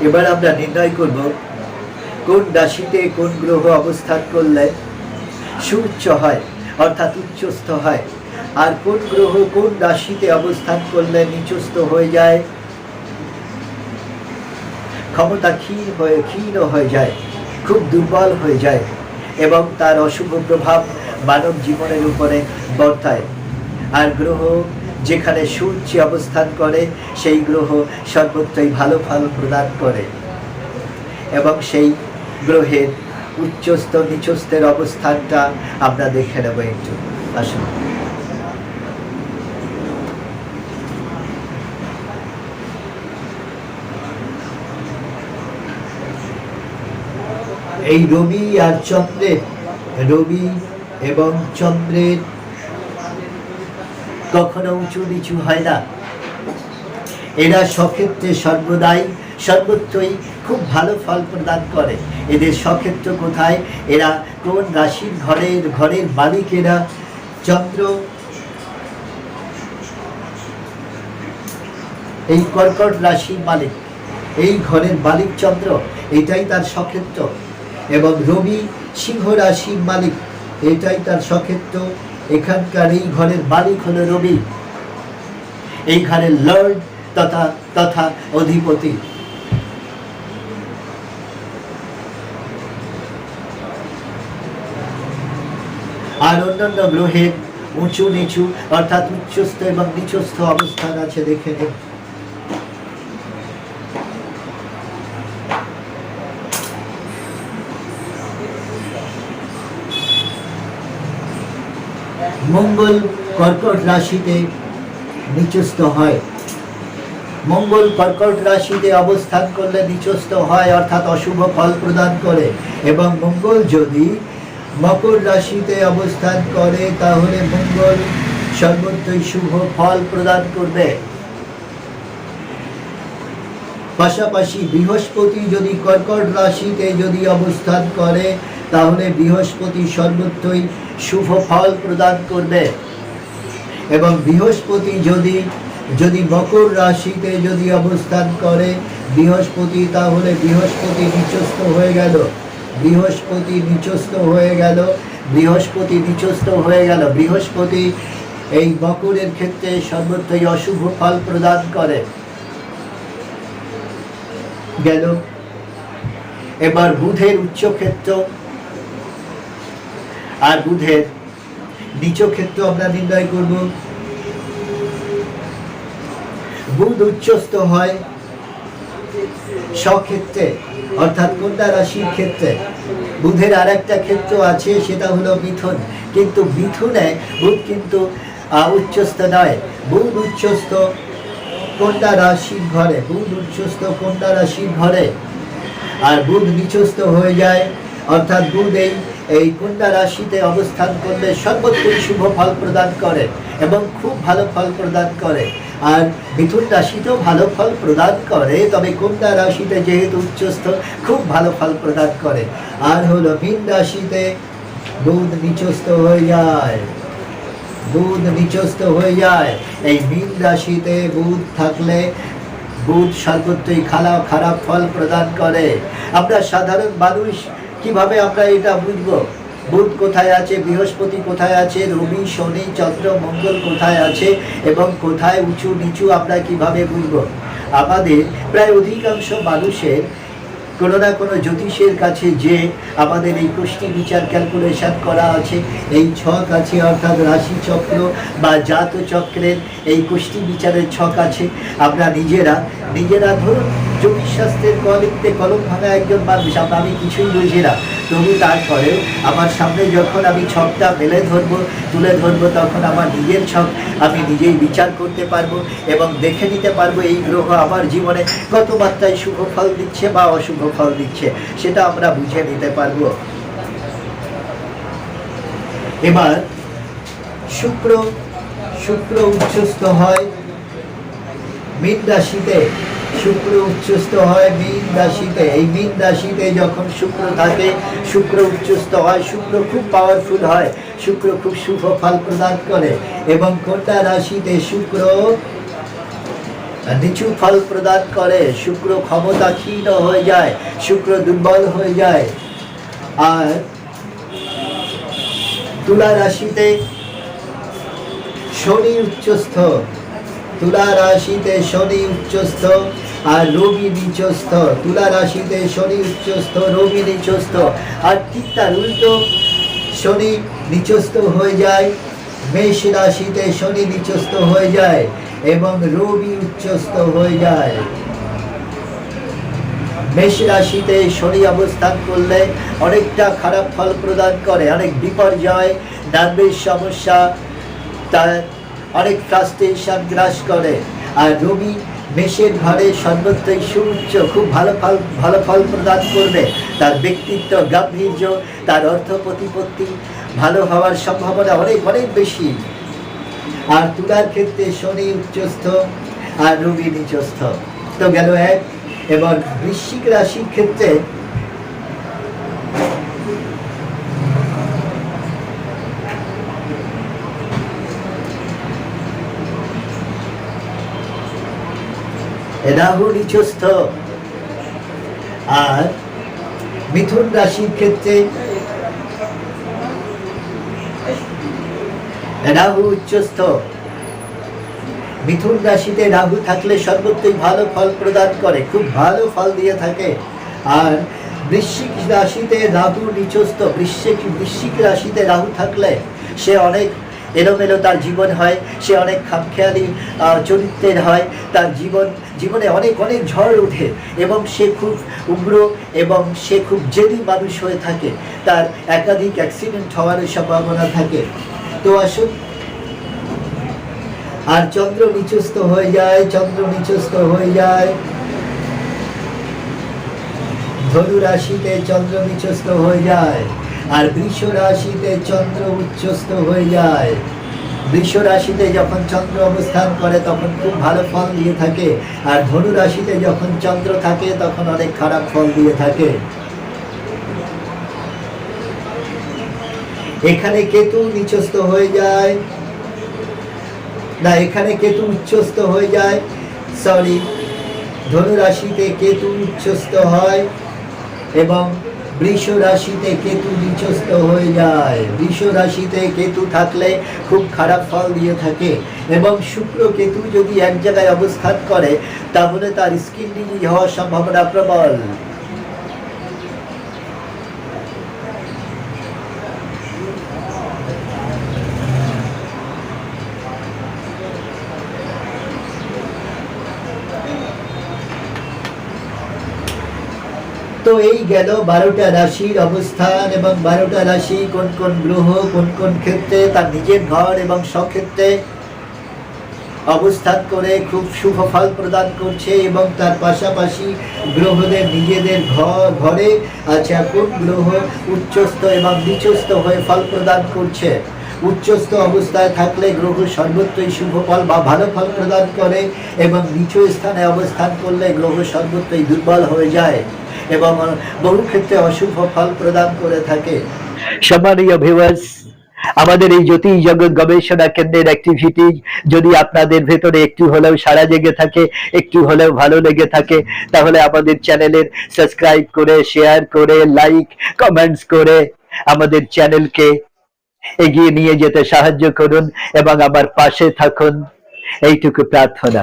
এবার আমরা নির্ণয় করব কোন রাশিতে কোন গ্রহ অবস্থান করলে সুউচ্চ হয় অর্থাৎ উচ্চস্থ হয়, আর কোন গ্রহ কোন রাশিতে অবস্থান করলে নিচস্থ হয়ে যায়, ক্ষমতা ক্ষীণ হয়ে যায়, খুব দুর্বল হয়ে যায় এবং তার অশুভ প্রভাব মানব জীবনের উপরে বর্তায়। আর গ্রহ যেখানে সুউচ্চে অবস্থান করে সেই গ্রহ সর্বত্রই ভালো ফল প্রদান করে। এবং সেই গ্রহের উচ্চস্থ নিচস্থের অবস্থানটা আমরা দেখে নেব একটু। আসুন, এই রবি আর চন্দ্রের, রবি এবং চন্দ্রের কখনো উঁচু নিচু হয় না। এরা সক্ষেত্রে সর্বদাই সর্বত্রই খুব ভালো ফল প্রদান করে। এদের সক্ষেত্র কোথায়, এরা কোন রাশির ঘরের মালিক এরা। চন্দ্র এই কর্কট রাশির মালিক, এই ঘরের মালিক চন্দ্র, এটাই তার সক্ষেত্র। এবং রবি সিংহ রাশির মালিক, এটাই তার সক্ষেত্র। এখানকার এই ঘরের মালিক হলো রবি, এই ঘরের লর্ড তথা অধিপতি। আর অন্যান্য গ্রহের উঁচু নিচু অর্থাৎ উচ্চস্থ এবং নিচস্থ অবস্থান আছে, দেখে নিন। মঙ্গল কর্কট রাশিতে নিচস্থ হয়। মঙ্গল কর্কট রাশিতে অবস্থান করলে নিচস্থ হয় অর্থাৎ অশুভ ফল প্রদান করে। এবং মঙ্গল যদি মকর রাশিতে অবস্থান করে তাহলে মঙ্গল সর্বত্রই শুভ ফল প্রদান করবে। পাশাপাশি বৃহস্পতি যদি কর্কট রাশিতে যদি অবস্থান করে তাহলে বৃহস্পতি সর্বত্রই শুভ ফল প্রদান করবে। এবং বৃহস্পতি যদি মকর রাশিতে যদি অবস্থান করে বৃহস্পতি, তাহলে বৃহস্পতি নিচস্থ হয়ে গেল, বৃহস্পতি নিচস্থ হয়ে গেল, বৃহস্পতি নিচস্থ হয়ে গেল। বৃহস্পতি এই মকরের ক্ষেত্রে সর্বত্রই অশুভ ফল প্রদান করে গেল। এবার বুধের উচ্চ ক্ষেত্র আর বুধের নিচ ক্ষেত্র আমরা নির্ণয় করব। বুধ উচ্চস্থ হয় স্বক্ষেত্রে অর্থাৎ কন্যা রাশির ক্ষেত্রে। বুধের আর একটা ক্ষেত্র আছে, সেটা হলো মিথুন, কিন্তু মিথুনে বুধ কিন্তু উচ্চস্থ নয়। বুধ উচ্চস্থ কন্যা রাশির ঘরে, বুধ উচ্চস্থ কন্যা রাশির ঘরে। আর বুধ নিচস্থ হয়ে যায় অর্থাৎ বুধ এই কন্যা রাশিতে অবস্থান করলে সর্বত্রই শুভ ফল প্রদান করে এবং খুব ভালো ফল প্রদান করে। আর মিথুন রাশিতেও ভালো ফল প্রদান করে, তবে কন্যা রাশিতে যেহেতু উচ্চস্থ খুব ভালো ফল প্রদান করে। আর হলো মীন রাশিতে বুধ নিচস্থ হয়ে যায়, বুধ নিচস্থ হয়ে যায়। এই মীন রাশিতে বুধ থাকলে বুধ সর্বত্রই খারাপ ফল প্রদান করে। আমরা সাধারণ মানুষ কিভাবে আমরা এটা বুঝবো? বুধ কোথায় আছে, বৃহস্পতি কোথায় আছে, রবি শনি চন্দ্র মঙ্গল কোথায় আছে এবং কোথায় উঁচু নিচু আমরা কিভাবে বুঝবো? আমাদের প্রায় অধিকাংশ মানুষের কোনো না কোনো জ্যোতিষের কাছে যে আমাদের এই কুষ্টি বিচার ক্যালকুলেশন করা আছে, এই ছক আছে অর্থাৎ রাশি চক্র বা জাত চক্রের এই কুষ্টি বিচারের ছক আছে। আমরা নিজেরা ধরুন জ্যোতিষশাস্ত্রের কলিতে কলম ভাঙা একজন মানুষ, আমি কিছুই বুঝি না, তবু তারপরেও আমার সামনে যখন আমি ছকটা তুলে ধরবো তখন আমার নিজের ছক আমি নিজেই বিচার করতে পারবো এবং দেখে নিতে পারবো এই গ্রহ আমার জীবনে কত মাত্রায় শুভ ফল দিচ্ছে বা অশুভ ফল দিচ্ছে, সেটা আমরা বুঝে নিতে পারবো। এবার শুক্র উচ্চস্থ হয় মীন রাশিতে, শুক্র উচ্চস্থ হয় মীন রাশিতে। এই মীন রাশিতে যখন শুক্র থাকে, শুক্র উচ্চস্থ হয়, শুক্র খুব পাওয়ারফুল হয়, শুক্র খুব শুভ ফল প্রদান করে। এবং কন্যা রাশিতে শুক্র নিচু ফল প্রদান করে, শুক্র ক্ষমতা ক্ষীণ হয়ে যায়, শুক্র দুর্বল হয়ে যায়। আর তুলা রাশিতে শনি উচ্চস্থ, তুলা রাশিতে শনি উচ্চস্থ আর রবি নিচস্থ, তুলা রাশিতে শনি উচ্চস্থ, রবি নিচস্থ। আর ঠিক তার উল্টো শনি নিচস্থ হয়ে যায়, মেষ রাশিতে শনি নিচস্থ হয়ে যায় এবং রবি উচ্চস্থ হয়ে যায়। মেষ রাশিতে শনি অবস্থান করলে অনেকটা খারাপ ফল প্রদান করে, অনেক বিপর্যয়, নার্ভের সমস্যা, তার অনেক ফ্রাস্ট্রেশন গ্রাস করে। আর রবি মেষের ঘরে সর্বত্রই সুউচ্চ, খুব ভালো ফল প্রদান করবে। তার ব্যক্তিত্ব, গাম্ভীর্য, তার অর্থ প্রতিপত্তি ভালো হওয়ার সম্ভাবনা অনেক অনেক বেশি। আর তুলার ক্ষেত্রে শনি উচ্চস্থ আর রবি নিচস্থ, তো গেল এক। এবার বৃশ্চিক রাশির ক্ষেত্রে রাহু নিচস্থ, আর মিথুন রাশির ক্ষেত্রে রাহু উচ্চস্থ। মিথুন রাশিতে রাহু থাকলে সর্বত্রই ভালো ফল প্রদান করে, খুব ভালো ফল দিয়ে থাকে। আর বৃশ্চিক রাশিতে রাহু নিচস্থ, বৃশ্চিক রাশিতে রাহু থাকলে সে অনেক এলোমেলো তার জীবন হয়, সে অনেক খামখেয়ালি চরিত্রের হয়, তার জীবনে অনেক অনেক ঝড় ওঠে এবং সে খুব উগ্র এবং সে খুব জেদি মানুষ হয়ে থাকে, তার একাধিক অ্যাক্সিডেন্ট হওয়ার সম্ভাবনা থাকে। তো আসুন, আর চন্দ্র নিচস্থ হয়ে যায়, চন্দ্র নিচস্থ হয়ে যায় ধনু রাশিতে, চন্দ্র নিচস্থ হয়ে যায়। আর বৃষ রাশিতে চন্দ্র উচ্চস্থ হয়ে যায়। বৃষ রাশিতে যখন চন্দ্র অবস্থান করে তখন খুব ভালো ফল দিয়ে থাকে, আর ধনু রাশিতে যখন চন্দ্র থাকে তখন অনেক খারাপ ফল দিয়ে থাকে। এখানে কেতু নিচস্থ হয়ে যায়, না এখানে কেতু উচ্চস্থ হয়ে যায়, সরি, ধনু রাশিতে কেতু উচ্চস্থ হয় এবং বৃষ রাশিতে কেতু নিচস্থ হয়ে যায়। বৃষ রাশিতে কেতু থাকলে খুব খারাপ ফল দিয়ে থাকে এবং শুক্র কেতু যদি এক জায়গায় অবস্থান করে তাহলে তার স্কিন ডিজিজ হওয়ার সম্ভাবনা প্রবল। তো এই গেল 12টা রাশির অবস্থান এবং 12টা রাশি কোন কোন গ্রহ কোন কোন ক্ষেত্রে তার নিজের ঘর এবং স্বক্ষেত্রে অবস্থান করে খুব শুভ ফল প্রদান করছে, এবং তার পাশাপাশি গ্রহদের নিজেদের ঘরে আচ্ছা কোন গ্রহ উচ্চস্থ এবং নিচস্থ হয়ে ফল প্রদান করছে। উচ্চস্থ অবস্থায় থাকলে গ্রহ সর্বত্রই শুভ ফল বা ভালো ফল প্রদান করে, এবং নিচু স্থানে অবস্থান করলে গ্রহ সর্বত্রই দুর্বল হয়ে যায় এবং বহু ক্ষেত্রে অশুভ ফল প্রদান করে থাকে। সম্মানীয় ভিউয়ার্স, আমাদের এই জ্যোতিষ জগৎ গবেষণা কেন্দ্রের অ্যাক্টিভিটি যদি আপনাদের ভেতরে একটু হলেও সাড়া জেগে থাকে, একটু হলেও ভালো লেগে থাকে, তাহলে আমাদের চ্যানেলের সাবস্ক্রাইব করে, শেয়ার করে, লাইক কমেন্টস করে আমাদের চ্যানেলকে এগিয়ে নিয়ে যেতে সাহায্য করুন এবং আমার পাশে থাকুন, এইটুকু প্রার্থনা।